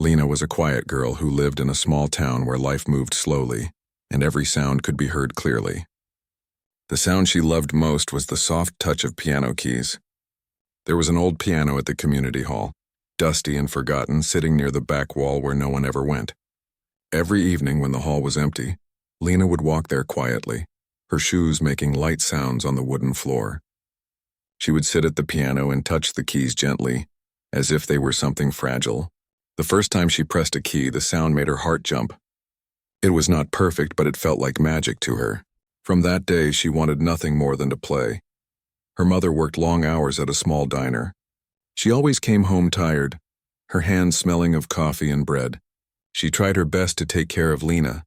Lena was a quiet girl who lived in a small town where life moved slowly, and every sound could be heard clearly. The sound she loved most was the soft touch of piano keys. There was an old piano at the community hall, dusty and forgotten, sitting near the back wall where no one ever went. Every evening when the hall was empty, Lena would walk there quietly, her shoes making light sounds on the wooden floor. She would sit at the piano and touch the keys gently, as if they were something fragile. The first time she pressed a key, the sound made her heart jump. It was not perfect, but it felt like magic to her. From that day, she wanted nothing more than to play. Her mother worked long hours at a small diner. She always came home tired, her hands smelling of coffee and bread. She tried her best to take care of Lena,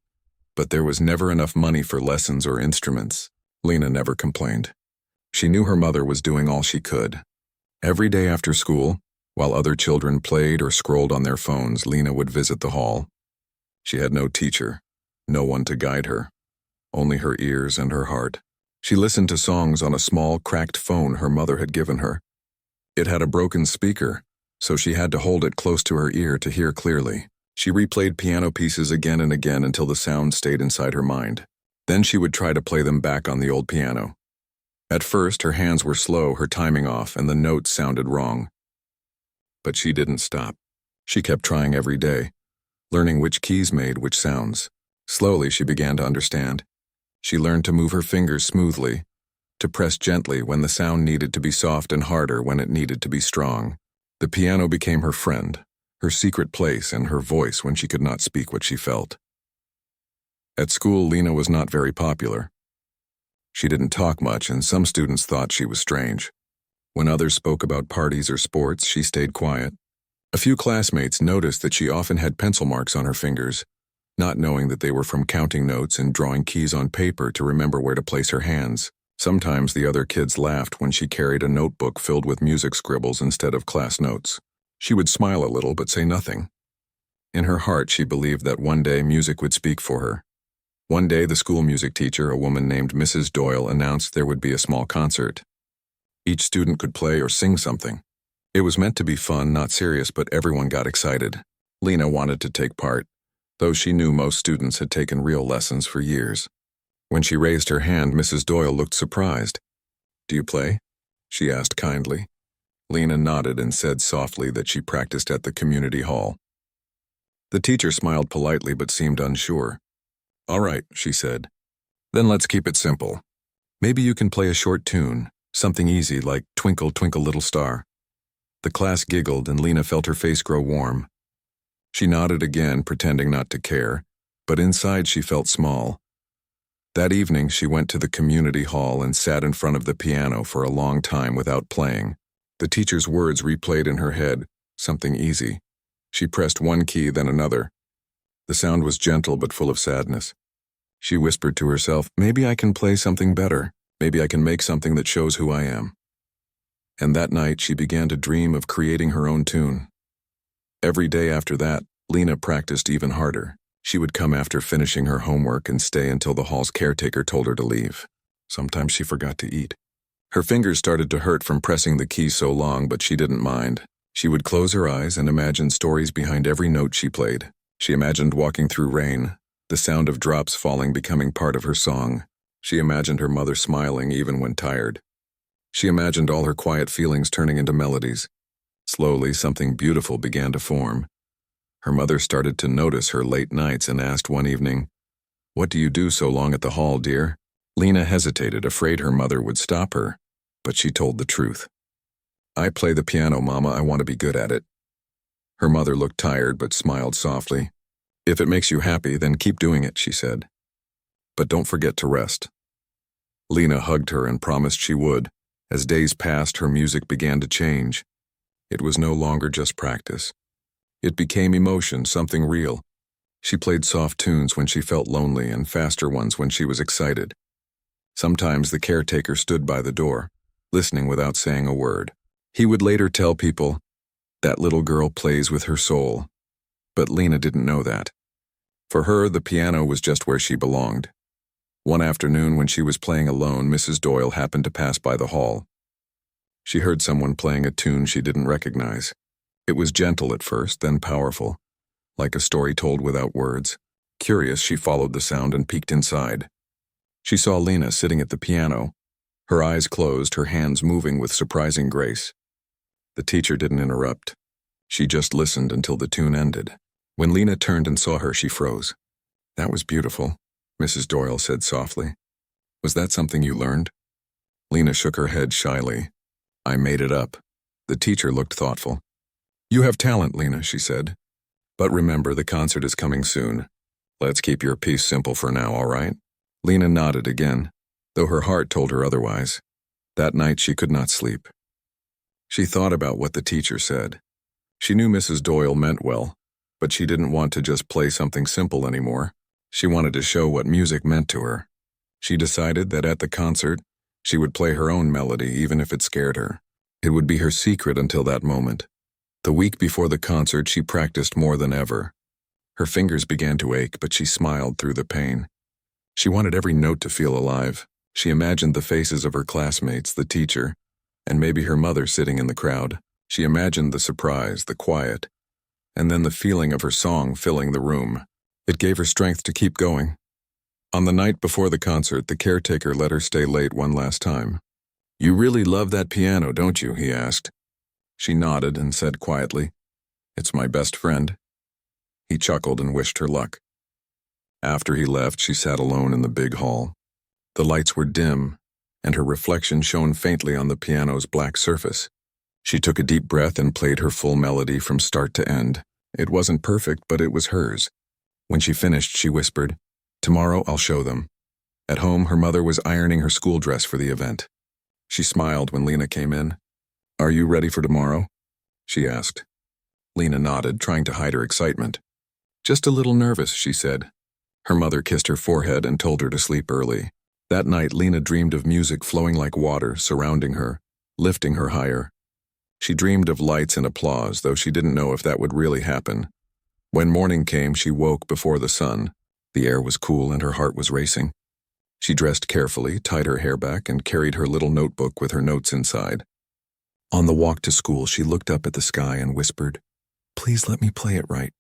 but there was never enough money for lessons or instruments. Lena never complained. She knew her mother was doing all she could. Every day after school, while other children played or scrolled on their phones, Lena would visit the hall. She had no teacher, no one to guide her, only her ears and her heart. She listened to songs on a small, cracked phone her mother had given her. It had a broken speaker, so she had to hold it close to her ear to hear clearly. She replayed piano pieces again and again until the sound stayed inside her mind. Then she would try to play them back on the old piano. At first, her hands were slow, her timing off, and the notes sounded wrong. But she didn't stop. She kept trying every day, learning which keys made which sounds. Slowly, she began to understand. She learned to move her fingers smoothly, to press gently when the sound needed to be soft and harder when it needed to be strong. The piano became her friend, her secret place, and her voice when she could not speak what she felt. At school, Lena was not very popular. She didn't talk much, and some students thought she was strange. When others spoke about parties or sports, she stayed quiet. A few classmates noticed that she often had pencil marks on her fingers, not knowing that they were from counting notes and drawing keys on paper to remember where to place her hands. Sometimes the other kids laughed when she carried a notebook filled with music scribbles instead of class notes. She would smile a little but say nothing. In her heart, she believed that one day music would speak for her. One day, the school music teacher, a woman named Mrs. Doyle, announced there would be a small concert. Each student could play or sing something. It was meant to be fun, not serious, but everyone got excited. Lena wanted to take part, though she knew most students had taken real lessons for years. When she raised her hand, Mrs. Doyle looked surprised. "Do you play?" she asked kindly. Lena nodded and said softly that she practiced at the community hall. The teacher smiled politely but seemed unsure. "All right," she said. "Then let's keep it simple. Maybe you can play a short tune, something easy like Twinkle, Twinkle, Little Star." The class giggled and Lena felt her face grow warm. She nodded again, pretending not to care, but inside she felt small. That evening, she went to the community hall and sat in front of the piano for a long time without playing. The teacher's words replayed in her head, something easy. She pressed one key, then another. The sound was gentle but full of sadness. She whispered to herself, "Maybe I can play something better. Maybe I can make something that shows who I am." And that night, she began to dream of creating her own tune. Every day after that, Lena practiced even harder. She would come after finishing her homework and stay until the hall's caretaker told her to leave. Sometimes she forgot to eat. Her fingers started to hurt from pressing the keys so long, but she didn't mind. She would close her eyes and imagine stories behind every note she played. She imagined walking through rain, the sound of drops falling becoming part of her song. She imagined her mother smiling even when tired. She imagined all her quiet feelings turning into melodies. Slowly, something beautiful began to form. Her mother started to notice her late nights and asked one evening, "What do you do so long at the hall, dear?" Lena hesitated, afraid her mother would stop her, but she told the truth. "I play the piano, Mama. I want to be good at it." Her mother looked tired but smiled softly. "If it makes you happy, then keep doing it," she said. "But don't forget to rest." Lena hugged her and promised she would. As days passed, her music began to change. It was no longer just practice. It became emotion, something real. She played soft tunes when she felt lonely and faster ones when she was excited. Sometimes the caretaker stood by the door, listening without saying a word. He would later tell people, "That little girl plays with her soul." But Lena didn't know that. For her, the piano was just where she belonged. One afternoon when she was playing alone, Mrs. Doyle happened to pass by the hall. She heard someone playing a tune she didn't recognize. It was gentle at first, then powerful. like a story told without words. Curious, she followed the sound and peeked inside. She saw Lena sitting at the piano, her eyes closed, her hands moving with surprising grace. The teacher didn't interrupt. She just listened until the tune ended. When Lena turned and saw her, she froze. "That was beautiful," Mrs. Doyle said softly. "Was that something you learned?" Lena shook her head shyly. "I made it up." The teacher looked thoughtful. "You have talent, Lena," she said. "But remember, the concert is coming soon. Let's keep your piece simple for now, all right?" Lena nodded again, though her heart told her otherwise. That night she could not sleep. She thought about what the teacher said. She knew Mrs. Doyle meant well, but she didn't want to just play something simple anymore. She wanted to show what music meant to her. She decided that at the concert, she would play her own melody even if it scared her. It would be her secret until that moment. The week before the concert, she practiced more than ever. Her fingers began to ache, but she smiled through the pain. She wanted every note to feel alive. She imagined the faces of her classmates, the teacher, and maybe her mother sitting in the crowd. She imagined the surprise, the quiet, and then the feeling of her song filling the room. It gave her strength to keep going. On the night before the concert, the caretaker let her stay late one last time. "You really love that piano, don't you?" he asked. She nodded and said quietly, "It's my best friend." He chuckled and wished her luck. After he left, she sat alone in the big hall. The lights were dim, and her reflection shone faintly on the piano's black surface. She took a deep breath and played her full melody from start to end. It wasn't perfect, but it was hers. When she finished, she whispered, "Tomorrow I'll show them." At home, her mother was ironing her school dress for the event. She smiled when Lena came in. "Are you ready for tomorrow?" she asked. Lena nodded, trying to hide her excitement. "Just a little nervous," she said. Her mother kissed her forehead and told her to sleep early. That night, Lena dreamed of music flowing like water, surrounding her, lifting her higher. She dreamed of lights and applause, though she didn't know if that would really happen. When morning came, she woke before the sun. The air was cool and her heart was racing. She dressed carefully, tied her hair back, and carried her little notebook with her notes inside. On the walk to school, she looked up at the sky and whispered, "Please let me play it right."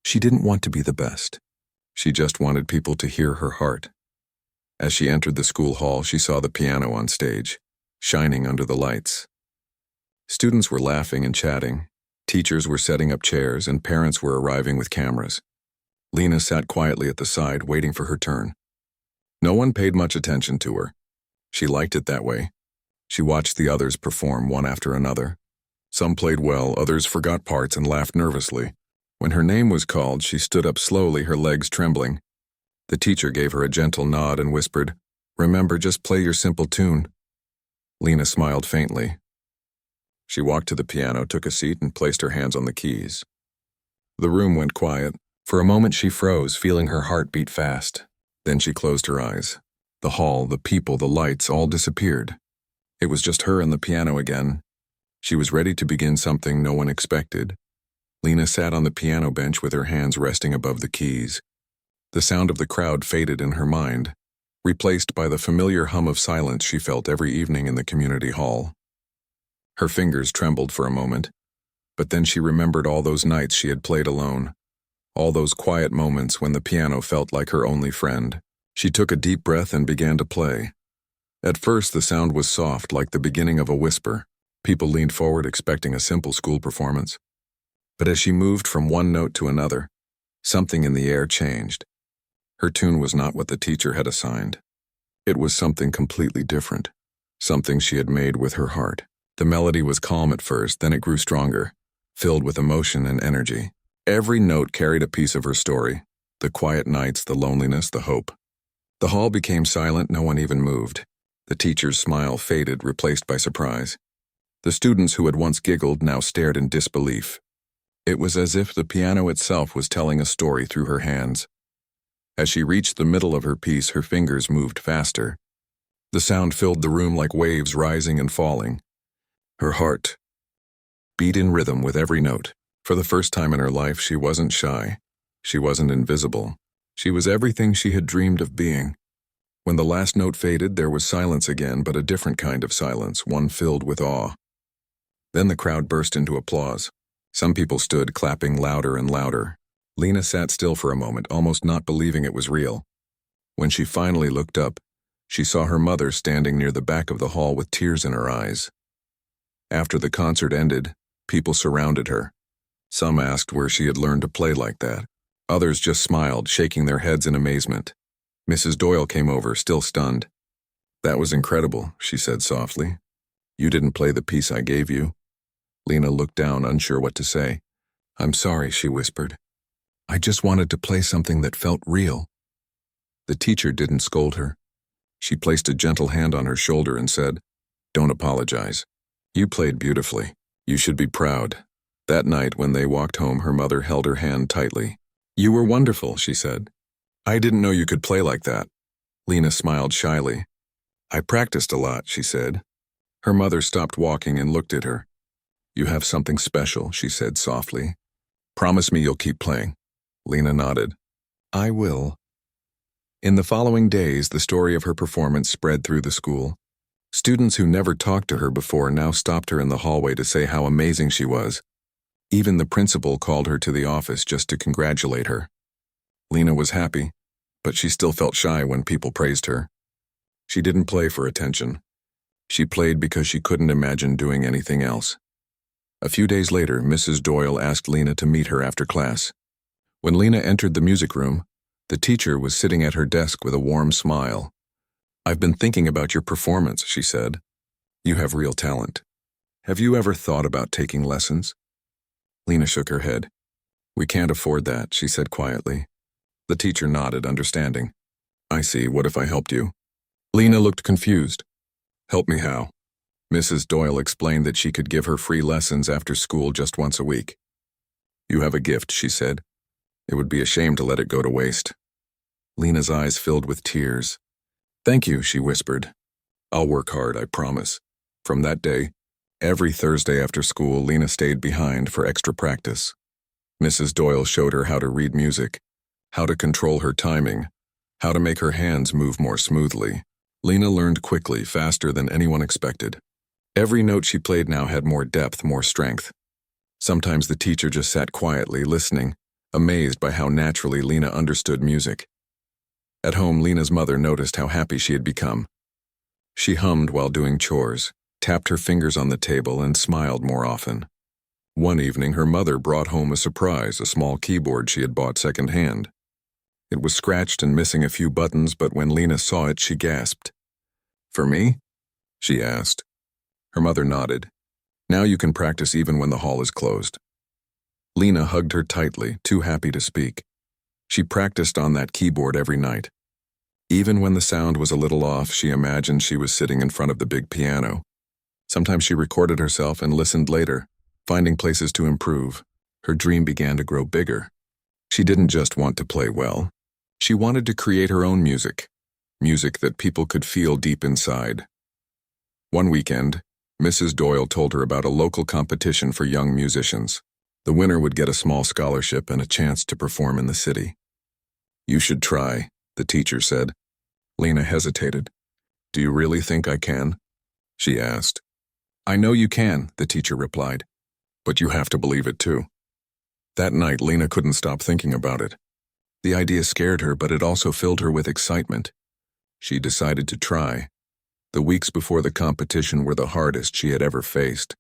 She didn't want to be the best. She just wanted people to hear her heart. As she entered the school hall, she saw the piano on stage, shining under the lights. Students were laughing and chatting. Teachers were setting up chairs, and parents were arriving with cameras. Lena sat quietly at the side, waiting for her turn. No one paid much attention to her. She liked it that way. She watched the others perform one after another. Some played well, others forgot parts and laughed nervously. When her name was called, she stood up slowly, her legs trembling. The teacher gave her a gentle nod and whispered, "Remember, just play your simple tune." Lena smiled faintly. She walked to the piano, took a seat, and placed her hands on the keys. The room went quiet. For a moment she froze, feeling her heart beat fast. Then she closed her eyes. The hall, the people, the lights, all disappeared. It was just her and the piano again. She was ready to begin something no one expected. Lena sat on the piano bench with her hands resting above the keys. The sound of the crowd faded in her mind, replaced by the familiar hum of silence she felt every evening in the community hall. Her fingers trembled for a moment, but then she remembered all those nights she had played alone, all those quiet moments when the piano felt like her only friend. She took a deep breath and began to play. At first, the sound was soft, like the beginning of a whisper. People leaned forward expecting a simple school performance. But as she moved from one note to another, something in the air changed. Her tune was not what the teacher had assigned. It was something completely different, something she had made with her heart. The melody was calm at first, then it grew stronger, filled with emotion and energy. Every note carried a piece of her story, the quiet nights, the loneliness, the hope. The hall became silent, no one even moved. The teacher's smile faded, replaced by surprise. The students who had once giggled now stared in disbelief. It was as if the piano itself was telling a story through her hands. As she reached the middle of her piece, her fingers moved faster. The sound filled the room like waves rising and falling. Her heart beat in rhythm with every note. For the first time in her life, she wasn't shy. She wasn't invisible. She was everything she had dreamed of being. When the last note faded, there was silence again, but a different kind of silence, one filled with awe. Then the crowd burst into applause. Some people stood clapping louder and louder. Lena sat still for a moment, almost not believing it was real. When she finally looked up, she saw her mother standing near the back of the hall with tears in her eyes. After the concert ended, people surrounded her. Some asked where she had learned to play like that. Others just smiled, shaking their heads in amazement. Mrs. Doyle came over, still stunned. "That was incredible," she said softly. "You didn't play the piece I gave you." Lena looked down, unsure what to say. "I'm sorry," she whispered. "I just wanted to play something that felt real." The teacher didn't scold her. She placed a gentle hand on her shoulder and said, "Don't apologize. You played beautifully. You should be proud." That night, when they walked home, her mother held her hand tightly. "You were wonderful," she said. "I didn't know you could play like that." Lena smiled shyly. "I practiced a lot," she said. Her mother stopped walking and looked at her. "You have something special," she said softly. "Promise me you'll keep playing." Lena nodded. "I will." In the following days, the story of her performance spread through the school. Students who never talked to her before now stopped her in the hallway to say how amazing she was. Even the principal called her to the office just to congratulate her. Lena was happy, but she still felt shy when people praised her. She didn't play for attention. She played because she couldn't imagine doing anything else. A few days later, Mrs. Doyle asked Lena to meet her after class. When Lena entered the music room, the teacher was sitting at her desk with a warm smile. "I've been thinking about your performance," she said. "You have real talent. Have you ever thought about taking lessons?" Lena shook her head. "We can't afford that," she said quietly. The teacher nodded, understanding. "I see. What if I helped you?" Lena looked confused. "Help me how?" Mrs. Doyle explained that she could give her free lessons after school just once a week. "You have a gift," she said. "It would be a shame to let it go to waste." Lena's eyes filled with tears. "Thank you," she whispered. "I'll work hard, I promise." From that day, every Thursday after school, Lena stayed behind for extra practice. Mrs. Doyle showed her how to read music, how to control her timing, how to make her hands move more smoothly. Lena learned quickly, faster than anyone expected. Every note she played now had more depth, more strength. Sometimes the teacher just sat quietly, listening, amazed by how naturally Lena understood music. At home, Lena's mother noticed how happy she had become. She hummed while doing chores, tapped her fingers on the table, and smiled more often. One evening, her mother brought home a surprise, a small keyboard she had bought secondhand. It was scratched and missing a few buttons, but when Lena saw it, she gasped. "For me?" she asked. Her mother nodded. "Now you can practice even when the hall is closed." Lena hugged her tightly, too happy to speak. She practiced on that keyboard every night. Even when the sound was a little off, she imagined she was sitting in front of the big piano. Sometimes she recorded herself and listened later, finding places to improve. Her dream began to grow bigger. She didn't just want to play well. She wanted to create her own music, music that people could feel deep inside. One weekend, Mrs. Doyle told her about a local competition for young musicians. The winner would get a small scholarship and a chance to perform in the city. "You should try," the teacher said. Lena hesitated. "Do you really think I can?" she asked. "I know you can," the teacher replied. "But you have to believe it too." That night, Lena couldn't stop thinking about it. The idea scared her, but it also filled her with excitement. She decided to try. The weeks before the competition were the hardest she had ever faced.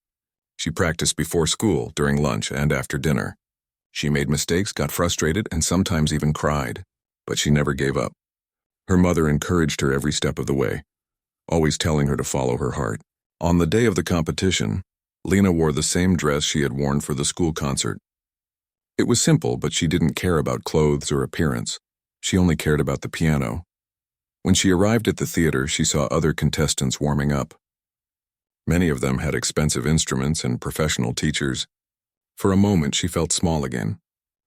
She practiced before school, during lunch, and after dinner. She made mistakes, got frustrated, and sometimes even cried, but she never gave up. Her mother encouraged her every step of the way, always telling her to follow her heart. On the day of the competition, Lena wore the same dress she had worn for the school concert. It was simple, but she didn't care about clothes or appearance. She only cared about the piano. When she arrived at the theater, she saw other contestants warming up. Many of them had expensive instruments and professional teachers. For a moment, she felt small again.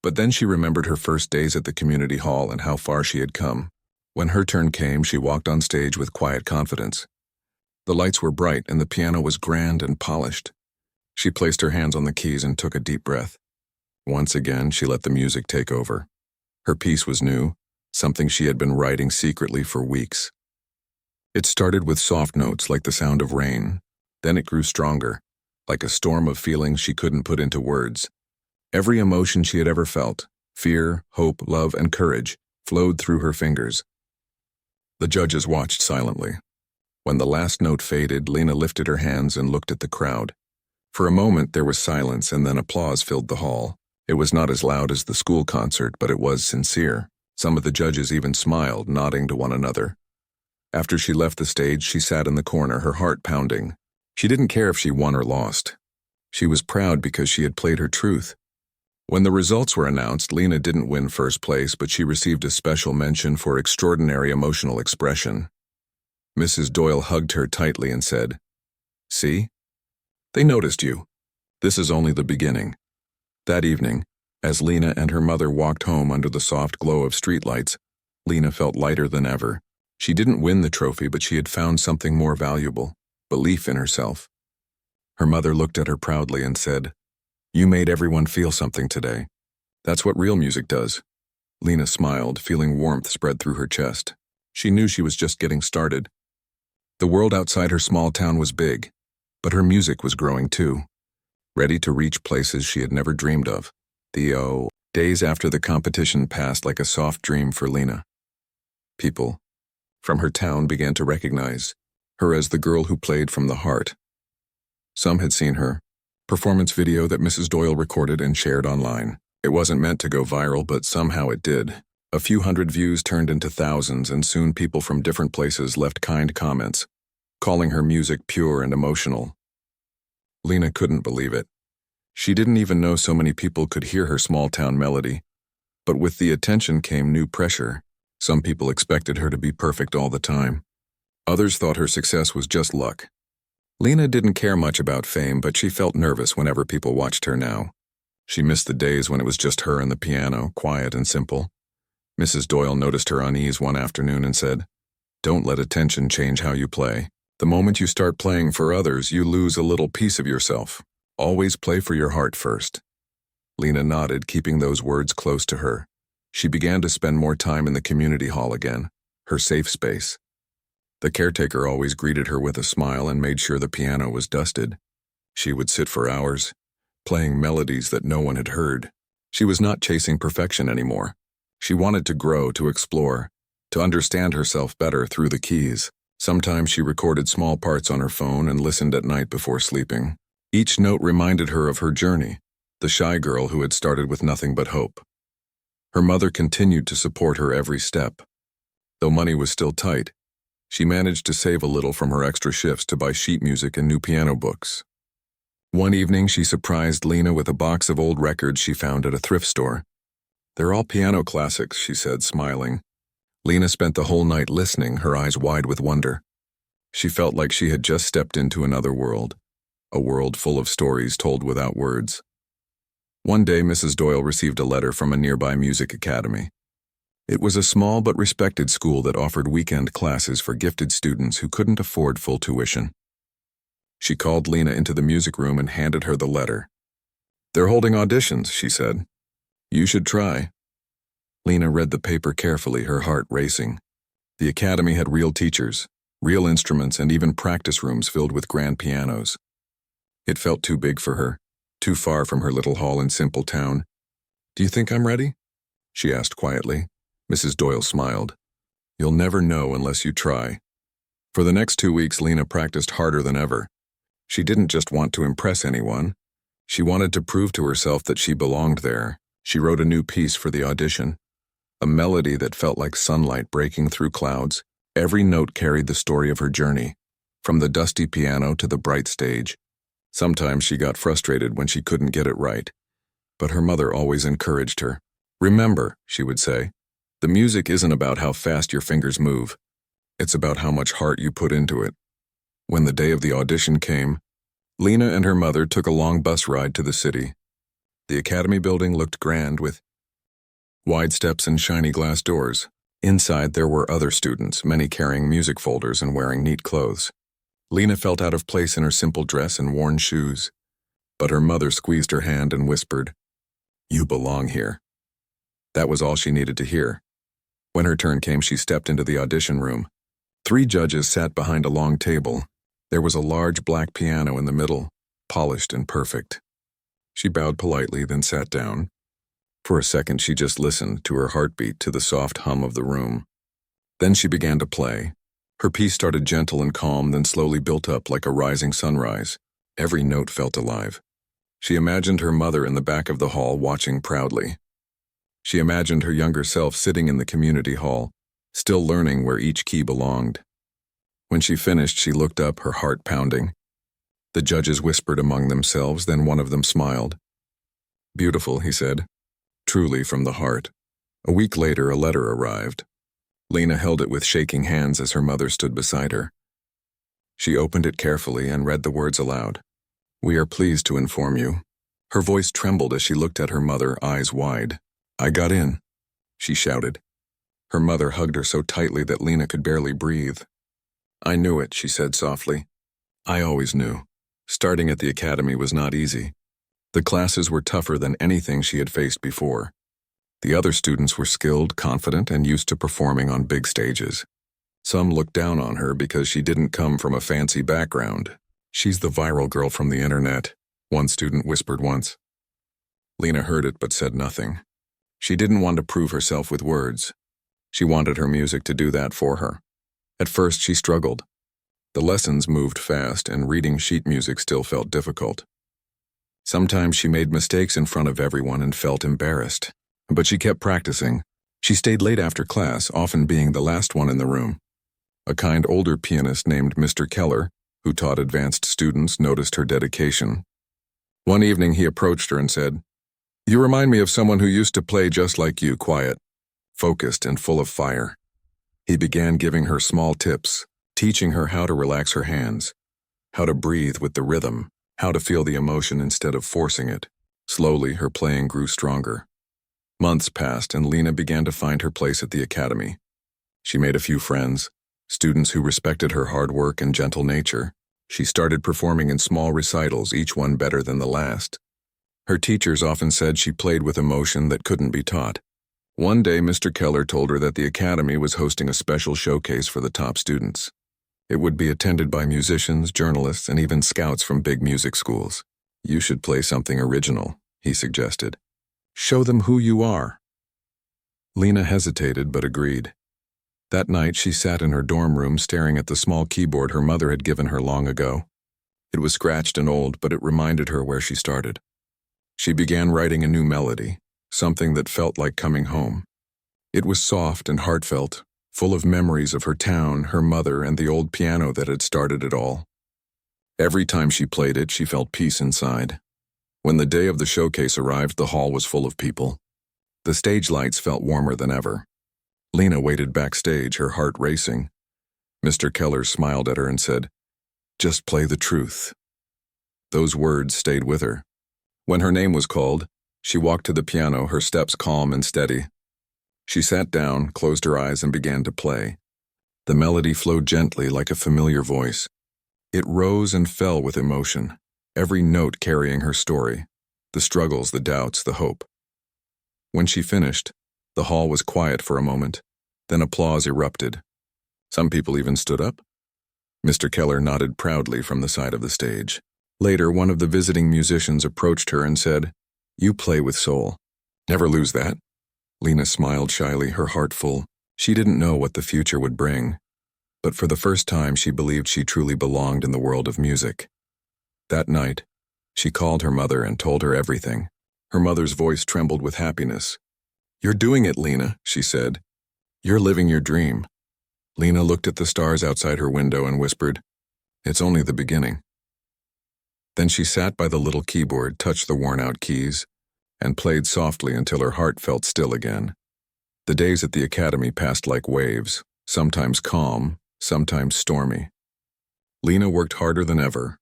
But then she remembered her first days at the community hall and how far she had come. When her turn came, she walked on stage with quiet confidence. The lights were bright and the piano was grand and polished. She placed her hands on the keys and took a deep breath. Once again, she let the music take over. Her piece was new, something she had been writing secretly for weeks. It started with soft notes like the sound of rain. Then it grew stronger, like a storm of feelings she couldn't put into words. Every emotion she had ever felt, Fear, hope, love, and courage flowed through her fingers. The judges watched silently. When the last note faded, Lena lifted her hands and looked at the crowd. For a moment there was silence, and then applause filled the hall. It was not as loud as the school concert, but it was sincere. Some of the judges even smiled, nodding to one another. After she left the stage, she sat in the corner, her heart pounding. She didn't care if she won or lost. She was proud because she had played her truth. When the results were announced, Lena didn't win first place, but she received a special mention for extraordinary emotional expression. Mrs. Doyle hugged her tightly and said, "See? They noticed you. This is only the beginning." That evening, as Lena and her mother walked home under the soft glow of streetlights, Lena felt lighter than ever. She didn't win the trophy, but she had found something more valuable: belief in herself. Her mother looked at her proudly and said, "You made everyone feel something today. That's what real music does." Lena smiled, feeling warmth spread through her chest. She knew she was just getting started. The world outside her small town was big, but her music was growing too, ready to reach places she had never dreamed of. The days after the competition passed like a soft dream for Lena. People from her town began to recognize her as the girl who played from the heart. Some had seen her performance video that Mrs. Doyle recorded and shared online. It wasn't meant to go viral, but somehow it did. A few hundred views turned into thousands, and soon people from different places left kind comments, calling her music pure and emotional. Lena couldn't believe it. She didn't even know so many people could hear her small-town melody. But with the attention came new pressure. Some people expected her to be perfect all the time. Others thought her success was just luck. Lena didn't care much about fame, but she felt nervous whenever people watched her now. She missed the days when it was just her and the piano, quiet and simple. Mrs. Doyle noticed her unease one afternoon and said, "Don't let attention change how you play. The moment you start playing for others, you lose a little piece of yourself. Always play for your heart first." Lena nodded, keeping those words close to her. She began to spend more time in the community hall again, her safe space. The caretaker always greeted her with a smile and made sure the piano was dusted. She would sit for hours, playing melodies that no one had heard. She was not chasing perfection anymore. She wanted to grow, to explore, to understand herself better through the keys. Sometimes she recorded small parts on her phone and listened at night before sleeping. Each note reminded her of her journey, the shy girl who had started with nothing but hope. Her mother continued to support her every step. Though money was still tight, she managed to save a little from her extra shifts to buy sheet music and new piano books. One evening, she surprised Lena with a box of old records she found at a thrift store. "They're all piano classics," she said, smiling. Lena spent the whole night listening, her eyes wide with wonder. She felt like she had just stepped into another world, a world full of stories told without words. One day, Mrs. Doyle received a letter from a nearby music academy. It was a small but respected school that offered weekend classes for gifted students who couldn't afford full tuition. She called Lena into the music room and handed her the letter. "They're holding auditions," she said. "You should try." Lena read the paper carefully, her heart racing. The academy had real teachers, real instruments, and even practice rooms filled with grand pianos. It felt too big for her, too far from her little hall in Simple Town. "Do you think I'm ready?" she asked quietly. Mrs. Doyle smiled. "You'll never know unless you try." For the next 2 weeks, Lena practiced harder than ever. She didn't just want to impress anyone. She wanted to prove to herself that she belonged there. She wrote a new piece for the audition, a melody that felt like sunlight breaking through clouds. Every note carried the story of her journey, from the dusty piano to the bright stage. Sometimes she got frustrated when she couldn't get it right, but her mother always encouraged her. "Remember," she would say, "the music isn't about how fast your fingers move. It's about how much heart you put into it." When the day of the audition came, Lena and her mother took a long bus ride to the city. The academy building looked grand with wide steps and shiny glass doors. Inside there were other students, many carrying music folders and wearing neat clothes. Lena felt out of place in her simple dress and worn shoes, but her mother squeezed her hand and whispered, "You belong here." That was all she needed to hear. When her turn came, she stepped into the audition room. 3 judges sat behind a long table. There was a large black piano in the middle, polished and perfect. She bowed politely, then sat down. For a second, she just listened to her heartbeat, to the soft hum of the room. Then she began to play. Her piece started gentle and calm, then slowly built up like a rising sunrise. Every note felt alive. She imagined her mother in the back of the hall watching proudly. She imagined her younger self sitting in the community hall, still learning where each key belonged. When she finished, she looked up, her heart pounding. The judges whispered among themselves, then one of them smiled. "Beautiful," he said. Truly from the heart. A week later, a letter arrived. Lena held it with shaking hands as her mother stood beside her. She opened it carefully and read the words aloud. "We are pleased to inform you." Her voice trembled as she looked at her mother, eyes wide. "I got in," she shouted. Her mother hugged her so tightly that Lena could barely breathe. "I knew it," she said softly. "I always knew. Starting at the academy was not easy. The classes were tougher than anything she had faced before. The other students were skilled, confident, and used to performing on big stages. Some looked down on her because she didn't come from a fancy background. "She's the viral girl from the internet," one student whispered once. Lena heard it but said nothing. She didn't want to prove herself with words. She wanted her music to do that for her. At first, she struggled. The lessons moved fast, and reading sheet music still felt difficult. Sometimes she made mistakes in front of everyone and felt embarrassed. But she kept practicing. She stayed late after class, often being the last one in the room. A kind older pianist named Mr. Keller, who taught advanced students, noticed her dedication. One evening he approached her and said, "You remind me of someone who used to play just like you, quiet, focused, and full of fire." He began giving her small tips, teaching her how to relax her hands, how to breathe with the rhythm, how to feel the emotion instead of forcing it. Slowly, her playing grew stronger. Months passed, and Lena began to find her place at the academy. She made a few friends, students who respected her hard work and gentle nature. She started performing in small recitals, each one better than the last. Her teachers often said she played with emotion that couldn't be taught. One day, Mr. Keller told her that the academy was hosting a special showcase for the top students. It would be attended by musicians, journalists, and even scouts from big music schools. "You should play something original," he suggested. "Show them who you are." Lena hesitated but agreed. That night, she sat in her dorm room staring at the small keyboard her mother had given her long ago. It was scratched and old, but it reminded her where she started. She began writing a new melody, something that felt like coming home. It was soft and heartfelt, full of memories of her town, her mother, and the old piano that had started it all. Every time she played it, she felt peace inside. When the day of the showcase arrived, the hall was full of people. The stage lights felt warmer than ever. Lena waited backstage, her heart racing. Mr. Keller smiled at her and said, "Just play the truth." Those words stayed with her. When her name was called, she walked to the piano, her steps calm and steady. She sat down, closed her eyes, and began to play. The melody flowed gently like a familiar voice. It rose and fell with emotion, every note carrying her story, the struggles, the doubts, the hope. When she finished, the hall was quiet for a moment, then applause erupted. Some people even stood up. Mr. Keller nodded proudly from the side of the stage. Later, one of the visiting musicians approached her and said, "You play with soul. Never lose that." Lena smiled shyly, her heart full. She didn't know what the future would bring, but for the first time she believed she truly belonged in the world of music. That night, she called her mother and told her everything. Her mother's voice trembled with happiness. "You're doing it, Lena," she said. "You're living your dream." Lena looked at the stars outside her window and whispered, "It's only the beginning." Then she sat by the little keyboard, touched the worn-out keys, and played softly until her heart felt still again. The days at the academy passed like waves, sometimes calm, sometimes stormy. Lena worked harder than ever.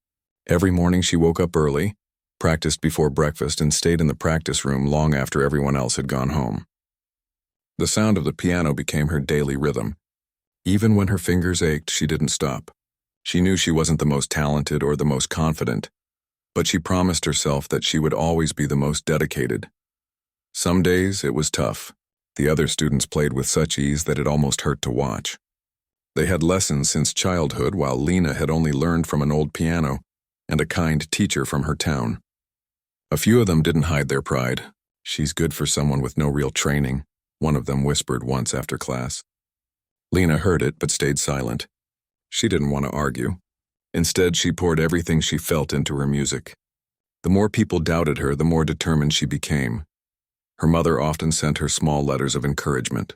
Every morning she woke up early, practiced before breakfast, and stayed in the practice room long after everyone else had gone home. The sound of the piano became her daily rhythm. Even when her fingers ached, she didn't stop. She knew she wasn't the most talented or the most confident, but she promised herself that she would always be the most dedicated. Some days it was tough. The other students played with such ease that it almost hurt to watch. They had lessons since childhood, while Lena had only learned from an old piano and a kind teacher from her town. A few of them didn't hide their pride. "She's good for someone with no real training," one of them whispered once after class. Lena heard it but stayed silent. She didn't want to argue. Instead, she poured everything she felt into her music. The more people doubted her, the more determined she became. Her mother often sent her small letters of encouragement.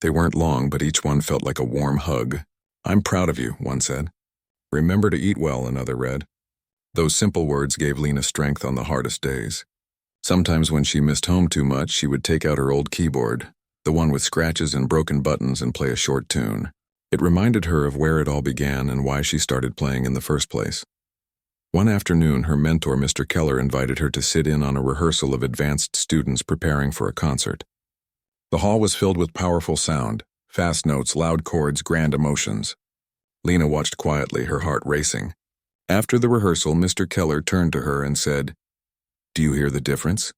They weren't long, but each one felt like a warm hug. "I'm proud of you," one said. "Remember to eat well," another read. Those simple words gave Lena strength on the hardest days. Sometimes when she missed home too much, she would take out her old keyboard, the one with scratches and broken buttons, and play a short tune. It reminded her of where it all began and why she started playing in the first place. One afternoon, her mentor, Mr. Keller, invited her to sit in on a rehearsal of advanced students preparing for a concert. The hall was filled with powerful sound, fast notes, loud chords, grand emotions. Lena watched quietly, her heart racing. After the rehearsal, Mr. Keller turned to her and said, "Do you hear the difference?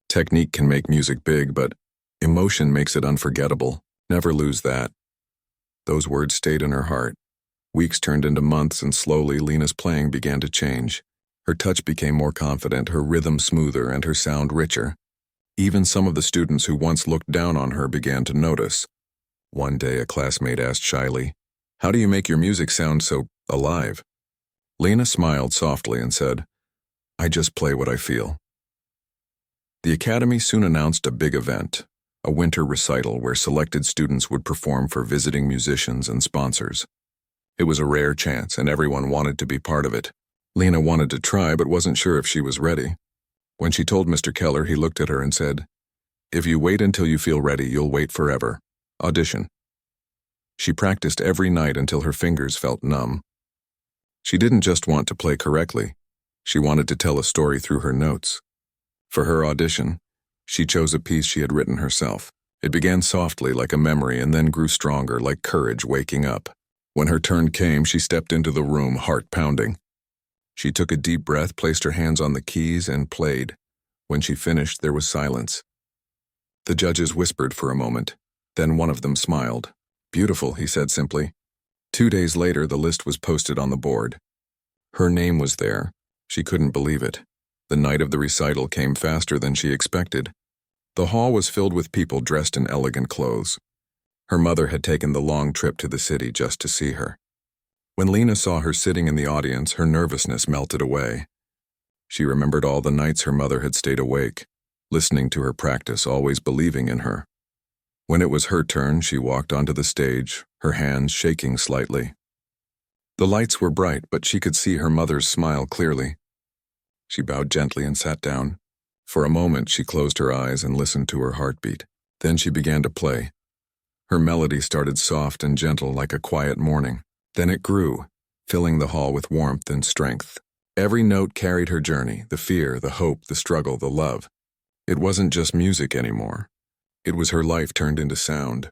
Technique can make music big, but emotion makes it unforgettable. Never lose that." Those words stayed in her heart. Weeks turned into months, and slowly Lena's playing began to change. Her touch became more confident, her rhythm smoother, and her sound richer. Even some of the students who once looked down on her began to notice. One day, a classmate asked shyly, "How do you make your music sound so alive?" Lena smiled softly and said, "I just play what I feel." The academy soon announced a big event, a winter recital where selected students would perform for visiting musicians and sponsors. It was a rare chance, and everyone wanted to be part of it. Lena wanted to try, but wasn't sure if she was ready. When she told Mr. Keller, he looked at her and said, "If you wait until you feel ready, you'll wait forever. Audition." She practiced every night until her fingers felt numb. She didn't just want to play correctly. She wanted to tell a story through her notes. For her audition, she chose a piece she had written herself. It began softly like a memory and then grew stronger like courage waking up. When her turn came, she stepped into the room, heart pounding. She took a deep breath, placed her hands on the keys, and played. When she finished, there was silence. The judges whispered for a moment. Then one of them smiled. "Beautiful," he said simply. 2 days later, the list was posted on the board. Her name was there. She couldn't believe it. The night of the recital came faster than she expected. The hall was filled with people dressed in elegant clothes. Her mother had taken the long trip to the city just to see her. When Lena saw her sitting in the audience, her nervousness melted away. She remembered all the nights her mother had stayed awake, listening to her practice, always believing in her. When it was her turn, she walked onto the stage, her hands shaking slightly. The lights were bright, but she could see her mother's smile clearly. She bowed gently and sat down. For a moment, she closed her eyes and listened to her heartbeat. Then she began to play. Her melody started soft and gentle like a quiet morning. Then it grew, filling the hall with warmth and strength. Every note carried her journey, the fear, the hope, the struggle, the love. It wasn't just music anymore. It was her life turned into sound.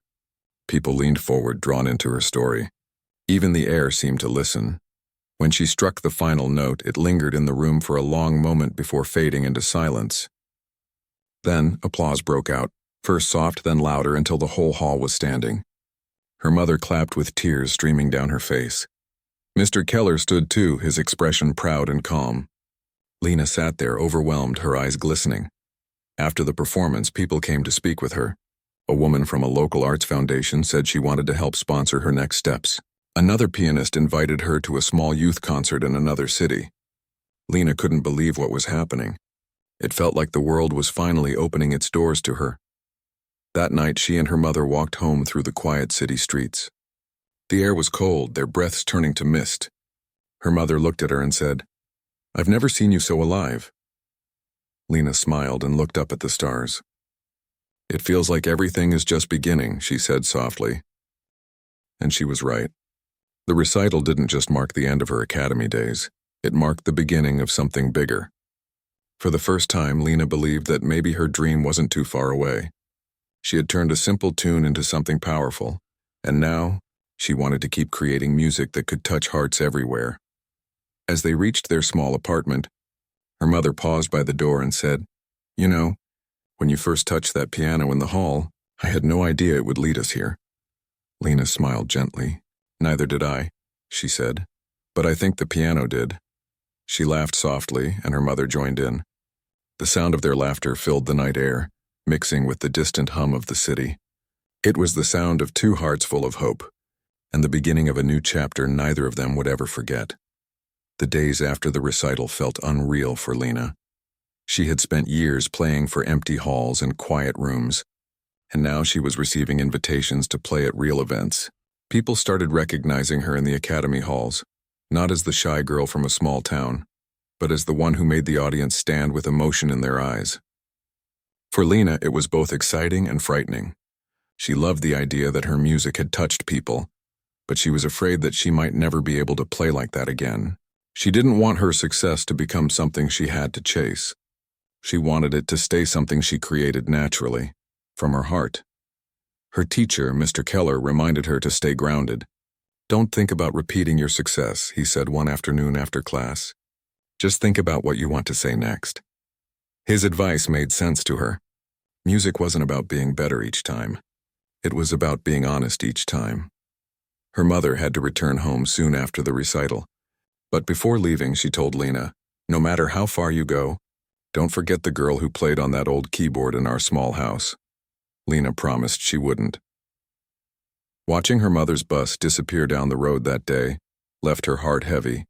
People leaned forward, drawn into her story. Even the air seemed to listen. When she struck the final note, it lingered in the room for a long moment before fading into silence. Then applause broke out, first soft, then louder, until the whole hall was standing. Her mother clapped with tears streaming down her face. Mr. Keller stood too, his expression proud and calm. Lena sat there, overwhelmed, her eyes glistening. After the performance, people came to speak with her. A woman from a local arts foundation said she wanted to help sponsor her next steps. Another pianist invited her to a small youth concert in another city. Lena couldn't believe what was happening. It felt like the world was finally opening its doors to her. That night, she and her mother walked home through the quiet city streets. The air was cold, their breaths turning to mist. Her mother looked at her and said, "I've never seen you so alive." Lena smiled and looked up at the stars. "It feels like everything is just beginning," she said softly. And she was right. The recital didn't just mark the end of her academy days. It marked the beginning of something bigger. For the first time, Lena believed that maybe her dream wasn't too far away. She had turned a simple tune into something powerful, and now she wanted to keep creating music that could touch hearts everywhere. As they reached their small apartment, her mother paused by the door and said, "You know, when you first touched that piano in the hall, I had no idea it would lead us here." Lena smiled gently. "Neither did I," she said, "but I think the piano did." She laughed softly, and her mother joined in. The sound of their laughter filled the night air, mixing with the distant hum of the city. It was the sound of two hearts full of hope, and the beginning of a new chapter neither of them would ever forget. The days after the recital felt unreal for Lena. She had spent years playing for empty halls and quiet rooms, and now she was receiving invitations to play at real events. People started recognizing her in the academy halls, not as the shy girl from a small town, but as the one who made the audience stand with emotion in their eyes. For Lena, it was both exciting and frightening. She loved the idea that her music had touched people, but she was afraid that she might never be able to play like that again. She didn't want her success to become something she had to chase. She wanted it to stay something she created naturally, from her heart. Her teacher, Mr. Keller, reminded her to stay grounded. "Don't think about repeating your success," he said one afternoon after class. "Just think about what you want to say next." His advice made sense to her. Music wasn't about being better each time. It was about being honest each time. Her mother had to return home soon after the recital. But before leaving, she told Lena, "No matter how far you go, don't forget the girl who played on that old keyboard in our small house." Lena promised she wouldn't. Watching her mother's bus disappear down the road that day left her heart heavy,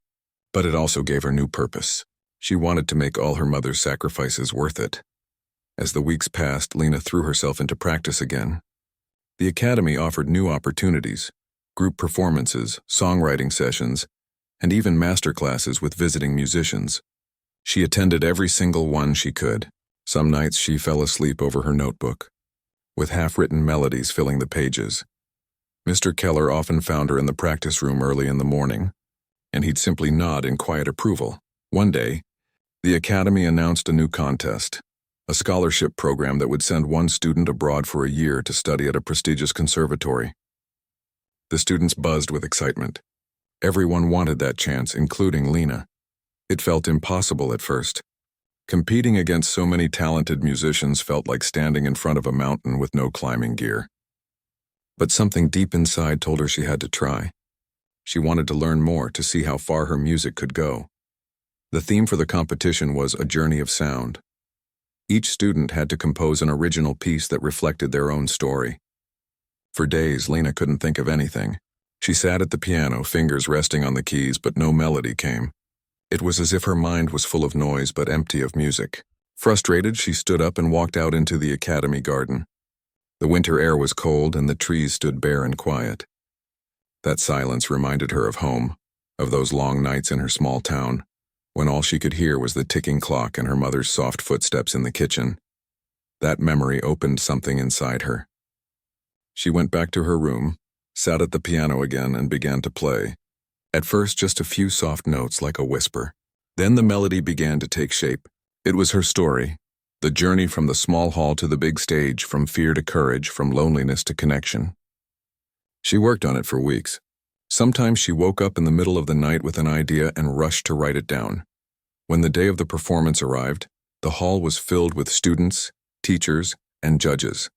but it also gave her new purpose. She wanted to make all her mother's sacrifices worth it. As the weeks passed, Lena threw herself into practice again. The academy offered new opportunities, group performances, songwriting sessions, and even master classes with visiting musicians. She attended every single one she could. Some nights she fell asleep over her notebook, with half-written melodies filling the pages. Mr. Keller often found her in the practice room early in the morning, and he'd simply nod in quiet approval. One day, the academy announced a new contest, a scholarship program that would send one student abroad for a year to study at a prestigious conservatory. The students buzzed with excitement. Everyone wanted that chance, including Lena. It felt impossible at first. Competing against so many talented musicians felt like standing in front of a mountain with no climbing gear. But something deep inside told her she had to try. She wanted to learn more, to see how far her music could go. The theme for the competition was A Journey of Sound. Each student had to compose an original piece that reflected their own story. For days, Lena couldn't think of anything. She sat at the piano, fingers resting on the keys, but no melody came. It was as if her mind was full of noise but empty of music. Frustrated, she stood up and walked out into the academy garden. The winter air was cold and the trees stood bare and quiet. That silence reminded her of home, of those long nights in her small town, when all she could hear was the ticking clock and her mother's soft footsteps in the kitchen. That memory opened something inside her. She went back to her room, sat at the piano again, and began to play. At first, just a few soft notes like a whisper. Then the melody began to take shape. It was her story, the journey from the small hall to the big stage, from fear to courage, from loneliness to connection. She worked on it for weeks. Sometimes she woke up in the middle of the night with an idea and rushed to write it down. When the day of the performance arrived, the hall was filled with students, teachers, and judges.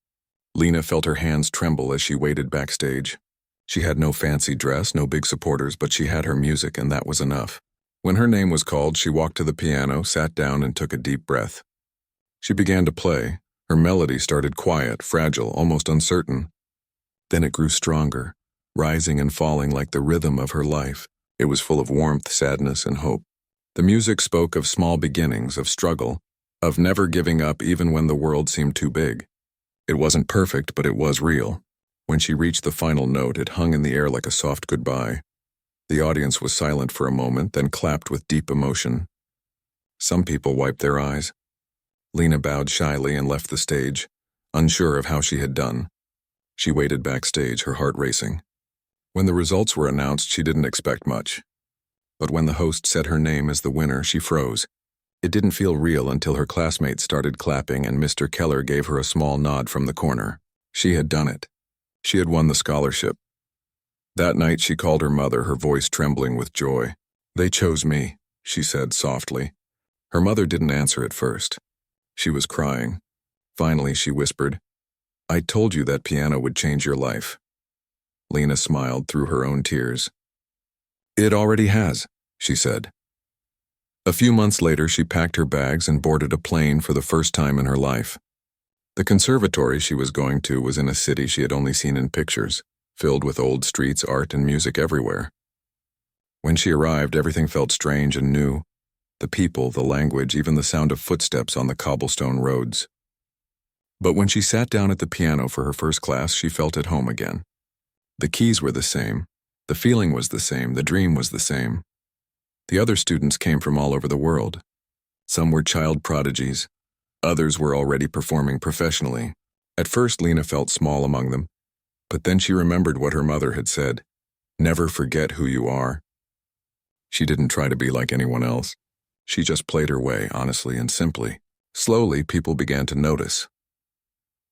Lena felt her hands tremble as she waited backstage. She had no fancy dress, no big supporters, but she had her music, and that was enough. When her name was called, she walked to the piano, sat down, and took a deep breath. She began to play. Her melody started quiet, fragile, almost uncertain. Then it grew stronger, rising and falling like the rhythm of her life. It was full of warmth, sadness, and hope. The music spoke of small beginnings, of struggle, of never giving up even when the world seemed too big. It wasn't perfect, but it was real. When she reached the final note, it hung in the air like a soft goodbye. The audience was silent for a moment, then clapped with deep emotion. Some people wiped their eyes. Lena bowed shyly and left the stage, unsure of how she had done. She waited backstage, her heart racing. When the results were announced, she didn't expect much. But when the host said her name as the winner, she froze. It didn't feel real until her classmates started clapping and Mr. Keller gave her a small nod from the corner. She had done it. She had won the scholarship. That night she called her mother, her voice trembling with joy. "They chose me," she said softly. Her mother didn't answer at first. She was crying. Finally she whispered, "I told you that piano would change your life." Lena smiled through her own tears. "It already has," she said. A few months later, she packed her bags and boarded a plane for the first time in her life. The conservatory she was going to was in a city she had only seen in pictures, filled with old streets, art, and music everywhere. When she arrived, everything felt strange and new. The people, the language, even the sound of footsteps on the cobblestone roads. But when she sat down at the piano for her first class, she felt at home again. The keys were the same, the feeling was the same, the dream was the same. The other students came from all over the world. Some were child prodigies. Others were already performing professionally. At first, Lena felt small among them, but then she remembered what her mother had said, "Never forget who you are." She didn't try to be like anyone else. She just played her way, honestly and simply. Slowly, people began to notice.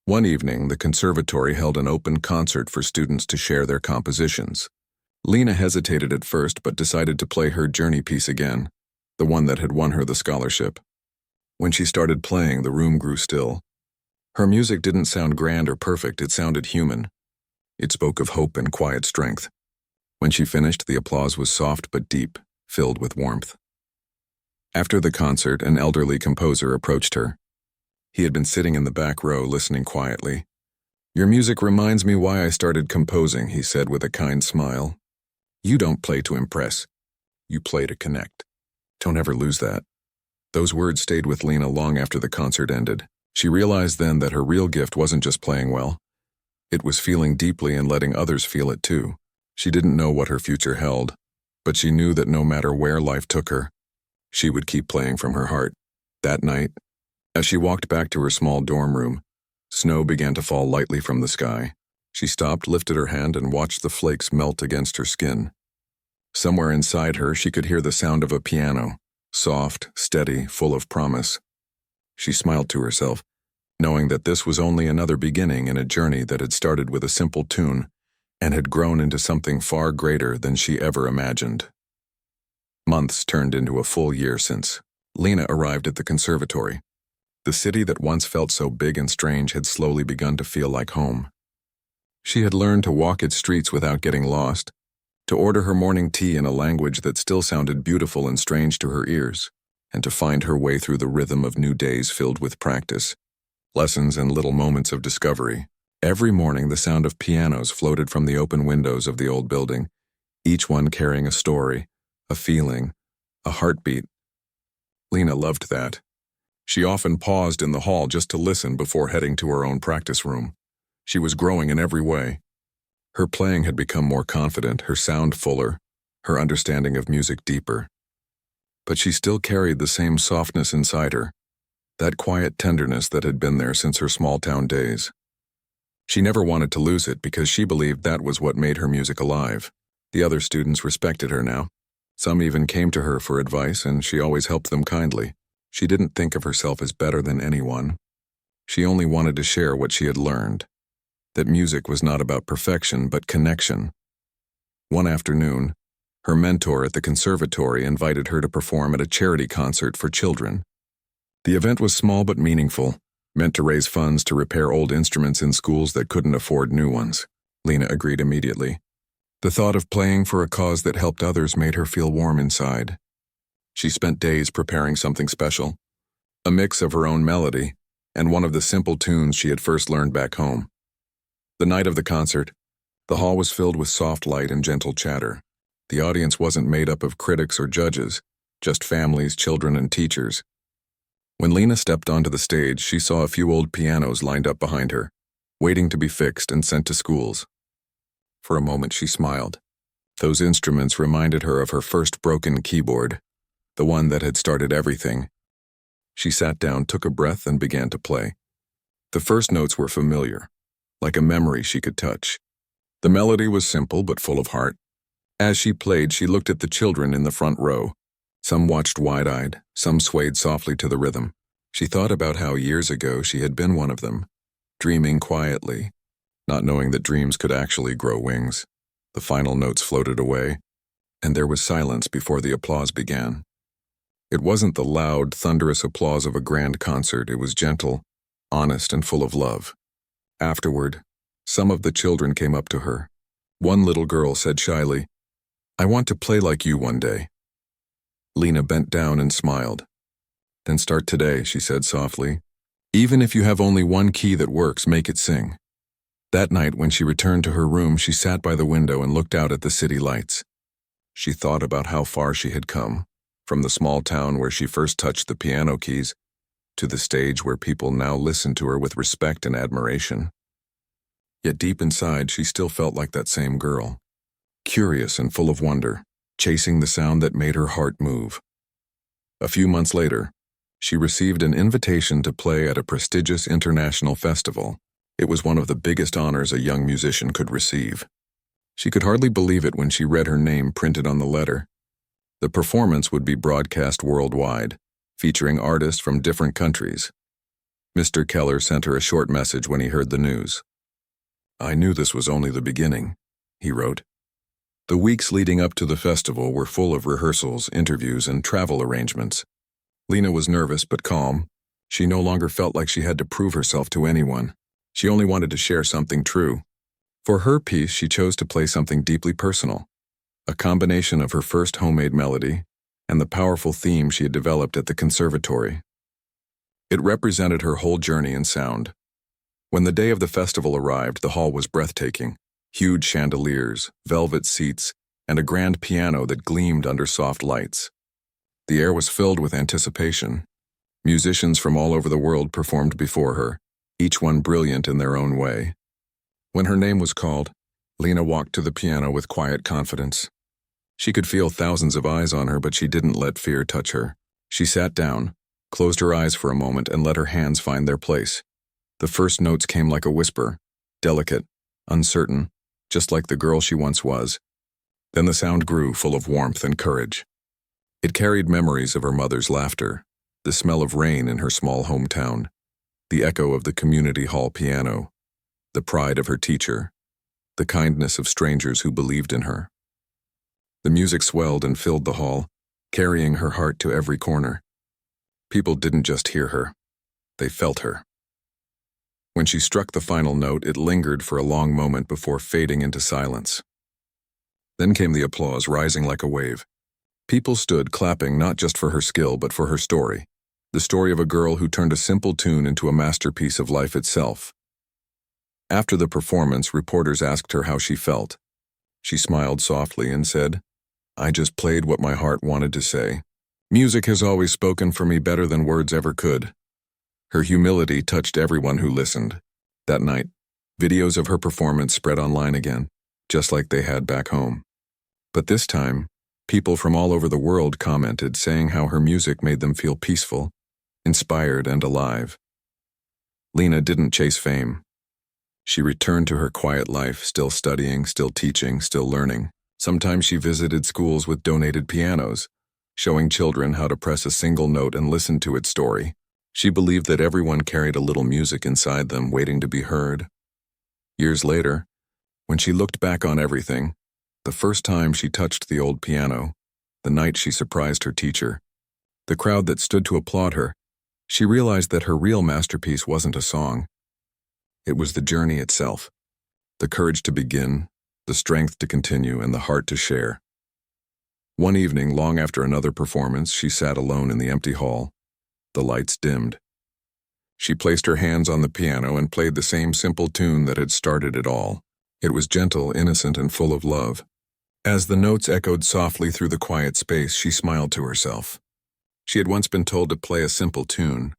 One evening, the conservatory held an open concert for students to share their compositions. Lena hesitated at first, but decided to play her journey piece again, the one that had won her the scholarship. When she started playing, the room grew still. Her music didn't sound grand or perfect, it sounded human. It spoke of hope and quiet strength. When she finished, the applause was soft but deep, filled with warmth. After the concert, an elderly composer approached her. He had been sitting in the back row, listening quietly. "Your music reminds me why I started composing," he said with a kind smile. "You don't play to impress. You play to connect. Don't ever lose that." Those words stayed with Lena long after the concert ended. She realized then that her real gift wasn't just playing well. It was feeling deeply and letting others feel it too. She didn't know what her future held, but she knew that no matter where life took her, she would keep playing from her heart. That night, as she walked back to her small dorm room, snow began to fall lightly from the sky. She stopped, lifted her hand, and watched the flakes melt against her skin. Somewhere inside her, she could hear the sound of a piano, soft, steady, full of promise. She smiled to herself, knowing that this was only another beginning in a journey that had started with a simple tune and had grown into something far greater than she ever imagined. Months turned into a full year since Lena arrived at the conservatory. The city that once felt so big and strange had slowly begun to feel like home. She had learned to walk its streets without getting lost, to order her morning tea in a language that still sounded beautiful and strange to her ears, and to find her way through the rhythm of new days filled with practice, lessons, and little moments of discovery. Every morning, the sound of pianos floated from the open windows of the old building, each one carrying a story, a feeling, a heartbeat. Lena loved that. She often paused in the hall just to listen before heading to her own practice room. She was growing in every way. Her playing had become more confident, her sound fuller, her understanding of music deeper. But she still carried the same softness inside her, that quiet tenderness that had been there since her small-town days. She never wanted to lose it because she believed that was what made her music alive. The other students respected her now. Some even came to her for advice, and she always helped them kindly. She didn't think of herself as better than anyone. She only wanted to share what she had learned, that music was not about perfection but connection. One afternoon, her mentor at the conservatory invited her to perform at a charity concert for children. The event was small but meaningful, meant to raise funds to repair old instruments in schools that couldn't afford new ones. Lena agreed immediately. The thought of playing for a cause that helped others made her feel warm inside. She spent days preparing something special, a mix of her own melody and one of the simple tunes she had first learned back home. The night of the concert, the hall was filled with soft light and gentle chatter. The audience wasn't made up of critics or judges, just families, children, and teachers. When Lena stepped onto the stage, she saw a few old pianos lined up behind her, waiting to be fixed and sent to schools. For a moment, she smiled. Those instruments reminded her of her first broken keyboard, the one that had started everything. She sat down, took a breath, and began to play. The first notes were familiar, like a memory she could touch. The melody was simple but full of heart. As she played, she looked at the children in the front row. Some watched wide-eyed, some swayed softly to the rhythm. She thought about how years ago she had been one of them, dreaming quietly, not knowing that dreams could actually grow wings. The final notes floated away, and there was silence before the applause began. It wasn't the loud, thunderous applause of a grand concert. It was gentle, honest, and full of love. Afterward, some of the children came up to her. One little girl said shyly, "I want to play like you one day." Lena bent down and smiled. Then start today, she said softly. Even if you have only one key that works, make it sing. That night, when she returned to her room, she sat by the window and looked out at the city lights. She thought about how far she had come, from the small town where she first touched the piano keys, to the stage where people now listened to her with respect and admiration. Yet deep inside, she still felt like that same girl, curious and full of wonder, chasing the sound that made her heart move. A few months later, she received an invitation to play at a prestigious international festival. It was one of the biggest honors a young musician could receive. She could hardly believe it when she read her name printed on the letter. The performance would be broadcast worldwide, featuring artists from different countries. Mr. Keller sent her a short message when he heard the news. "I knew this was only the beginning," he wrote. The weeks leading up to the festival were full of rehearsals, interviews, and travel arrangements. Lena was nervous but calm. She no longer felt like she had to prove herself to anyone. She only wanted to share something true. For her piece, she chose to play something deeply personal, a combination of her first homemade melody and the powerful theme she had developed at the conservatory. It represented her whole journey in sound. When the day of the festival arrived, the hall was breathtaking. Huge chandeliers, velvet seats, and a grand piano that gleamed under soft lights. The air was filled with anticipation. Musicians from all over the world performed before her, each one brilliant in their own way. When her name was called, Lena walked to the piano with quiet confidence. She could feel thousands of eyes on her, but she didn't let fear touch her. She sat down, closed her eyes for a moment, and let her hands find their place. The first notes came like a whisper, delicate, uncertain, just like the girl she once was. Then the sound grew, full of warmth and courage. It carried memories of her mother's laughter, the smell of rain in her small hometown, the echo of the community hall piano, the pride of her teacher, the kindness of strangers who believed in her. The music swelled and filled the hall, carrying her heart to every corner. People didn't just hear her, they felt her. When she struck the final note, it lingered for a long moment before fading into silence. Then came the applause, rising like a wave. People stood clapping not just for her skill but for her story, the story of a girl who turned a simple tune into a masterpiece of life itself. After the performance, reporters asked her how she felt. She smiled softly and said, "I just played what my heart wanted to say. Music has always spoken for me better than words ever could." Her humility touched everyone who listened. That night, videos of her performance spread online again, just like they had back home. But this time, people from all over the world commented, saying how her music made them feel peaceful, inspired, and alive. Lena didn't chase fame. She returned to her quiet life, still studying, still teaching, still learning. Sometimes she visited schools with donated pianos, showing children how to press a single note and listen to its story. She believed that everyone carried a little music inside them, waiting to be heard. Years later, when she looked back on everything, the first time she touched the old piano, the night she surprised her teacher, the crowd that stood to applaud her, she realized that her real masterpiece wasn't a song. It was the journey itself, the courage to begin, the strength to continue, and the heart to share. One evening, long after another performance, she sat alone in the empty hall. The lights dimmed. She placed her hands on the piano and played the same simple tune that had started it all. It was gentle, innocent, and full of love. As the notes echoed softly through the quiet space, she smiled to herself. She had once been told to play a simple tune,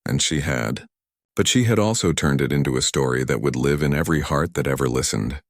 and she had. But she had also turned it into a story that would live in every heart that ever listened.